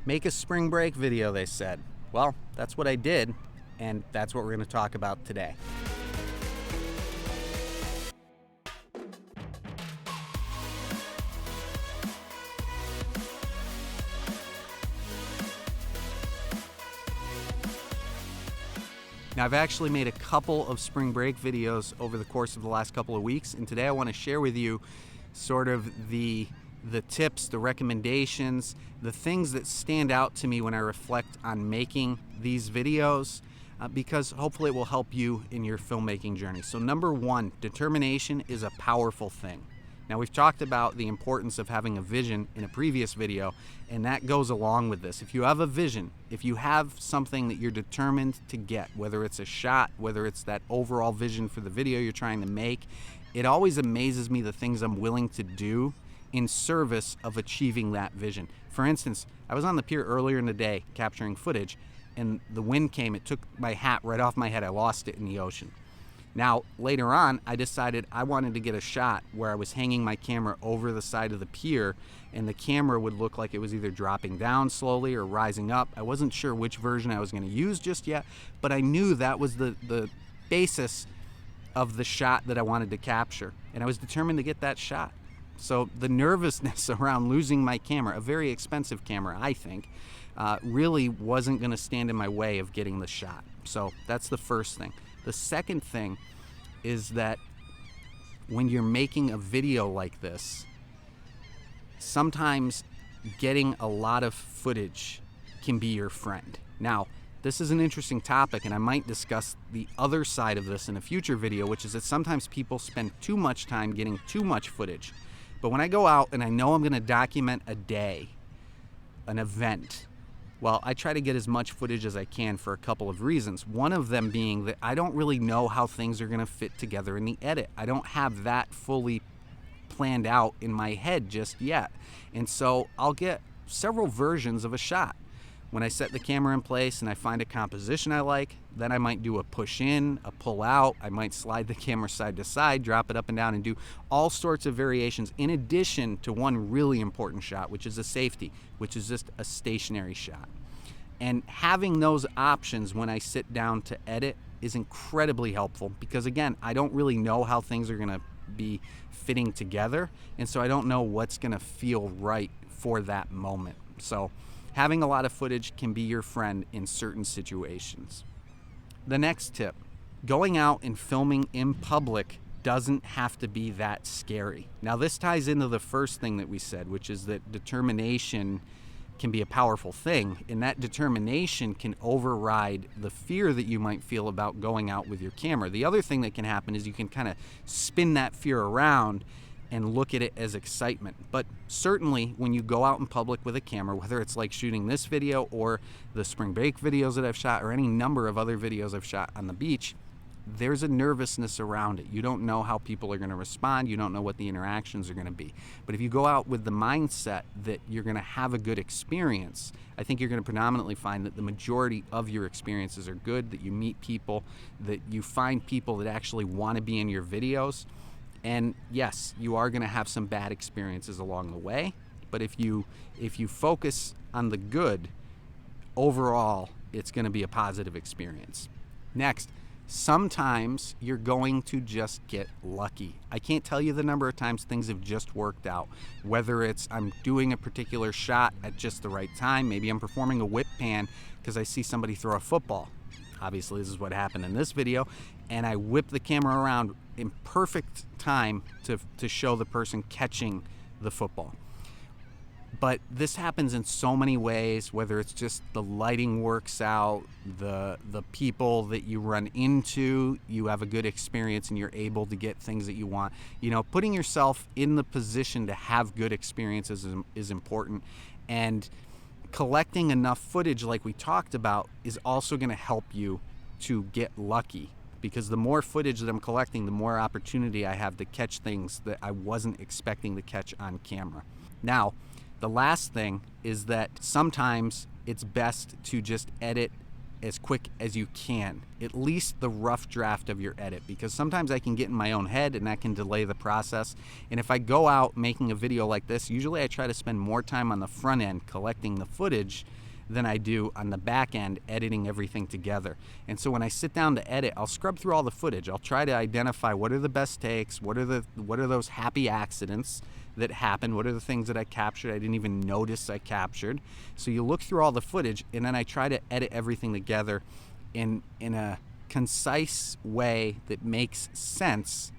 Make a spring break video, they said. Well, that's what I did, and that's what we're going to talk about today. Now, I've actually made a couple of spring break videos over the course of the last couple of weeks, and today I want to share with you sort of the tips, the recommendations, the things that stand out to me when I reflect on making these videos, because hopefully it will help you in your filmmaking journey. So number one, determination is a powerful thing. Now, we've talked about the importance of having a vision in a previous video, and that goes along with this. If you have a vision, if you have something that you're determined to get, whether it's a shot, whether it's that overall vision for the video you're trying to make, it always amazes me the things I'm willing to do in service of achieving that vision. For instance, I was on the pier earlier in the day capturing footage, and the wind came, it took my hat right off my head, I lost it in the ocean. Now, later on, I decided I wanted to get a shot where I was hanging my camera over the side of the pier, and the camera would look like it was either dropping down slowly or rising up. I wasn't sure which version I was going to use just yet, but I knew that was the basis of the shot that I wanted to capture, and I was determined to get that shot. So the nervousness around losing my camera, a very expensive camera, I think, really wasn't going to stand in my way of getting the shot. So that's the first thing. The second thing is that when you're making a video like this, sometimes getting a lot of footage can be your friend. Now, this is an interesting topic, and I might discuss the other side of this in a future video, which is that sometimes people spend too much time getting too much footage. But when I go out and I know I'm going to document a day, an event, well, I try to get as much footage as I can for a couple of reasons. One of them being that I don't really know how things are going to fit together in the edit. I don't have that fully planned out in my head just yet. And so I'll get several versions of a shot. When I set the camera in place and I find a composition I like, then I might do a push in, a pull out. I might slide the camera side to side, drop it up and down, and do all sorts of variations in addition to one really important shot, which is a safety, which is just a stationary shot. And having those options when I sit down to edit is incredibly helpful because, again, I don't really know how things are going to be fitting together, and so I don't know what's going to feel right for that moment. So having a lot of footage can be your friend in certain situations. The next tip, going out and filming in public doesn't have to be that scary. Now, this ties into the first thing that we said, which is that determination can be a powerful thing, and that determination can override the fear that you might feel about going out with your camera. The other thing that can happen is you can kind of spin that fear around and look at it as excitement. But certainly when you go out in public with a camera, whether it's like shooting this video or the spring break videos that I've shot or any number of other videos I've shot on the beach, there's a nervousness around it. You don't know how people are going to respond. You don't know what the interactions are going to be. But if you go out with the mindset that you're going to have a good experience, I think you're going to predominantly find that the majority of your experiences are good, that you meet people, that you find people that actually want to be in your videos. And yes, you are going to have some bad experiences along the way, but if you focus on the good, overall, it's going to be a positive experience. Next, sometimes you're going to just get lucky. I can't tell you the number of times things have just worked out, whether it's I'm doing a particular shot at just the right time, maybe I'm performing a whip pan because I see somebody throw a football. Obviously, this is what happened in this video, and I whip the camera around in perfect time to show the person catching the football. But this happens in so many ways, whether it's just the lighting works out, the people that you run into, you have a good experience and you're able to get things that you want. You know, putting yourself in the position to have good experiences is important, and collecting enough footage like we talked about is also going to help you to get lucky, because the more footage that I'm collecting, the more opportunity I have to catch things that I wasn't expecting to catch on camera. Now, the last thing is that sometimes it's best to just edit as quick as you can, at least the rough draft of your edit, because sometimes I can get in my own head and that can delay the process. And if I go out making a video like this, usually I try to spend more time on the front end collecting the footage than I do on the back end editing everything together. And so when I sit down to edit, I'll scrub through all the footage. I'll try to identify what are the best takes, what are those happy accidents that happened, what are the things that I captured I didn't even notice I captured. So you look through all the footage, and then I try to edit everything together in a concise way that makes sense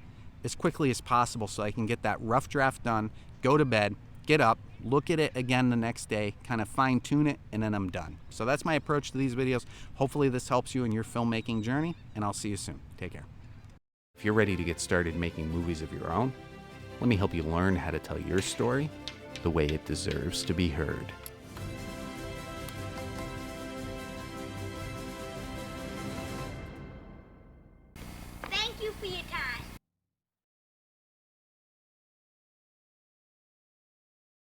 as quickly as possible, so I can get that rough draft done, go to bed, get up, look at it again the next day, kind of fine tune it, and then I'm done. So that's my approach to these videos. Hopefully this helps you in your filmmaking journey, and I'll see you soon. Take care. If you're ready to get started making movies of your own, let me help you learn how to tell your story the way it deserves to be heard.